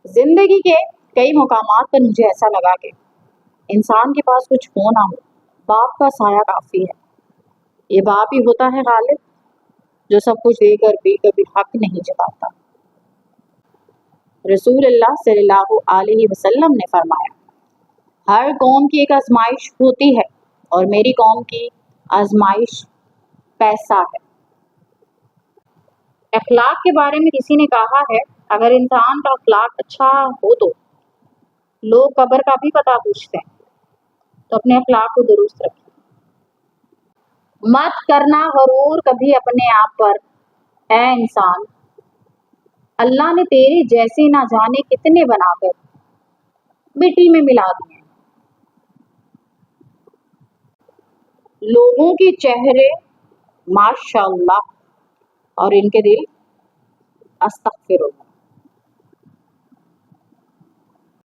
زندگی کے کئی مقامات پر مجھے ایسا لگا کہ انسان کے پاس کچھ ہو نہ ہو، باپ کا سایہ کافی ہے۔ یہ باپ ہی ہوتا ہے غالب، جو سب کچھ دے کر بھی کبھی حق نہیں جتاتا۔ رسول اللہ صلی اللہ علیہ وسلم نے فرمایا، ہر قوم کی ایک آزمائش ہوتی ہے اور میری قوم کی آزمائش پیسہ ہے۔ اخلاق کے بارے میں کسی نے کہا ہے، اگر انسان کا اخلاق اچھا ہو تو لوگ قبر کا بھی پتہ پوچھتے ہیں، تو اپنے اخلاق کو درست رکھیں۔ مت کرنا غرور کبھی اپنے آپ پر، اے انسان، اللہ نے تیرے جیسے نہ جانے کتنے بنا کر مٹی میں ملا دیے ہیں۔ لوگوں کے چہرے ماشاء اللہ اور ان کے دل استغفر اللہ۔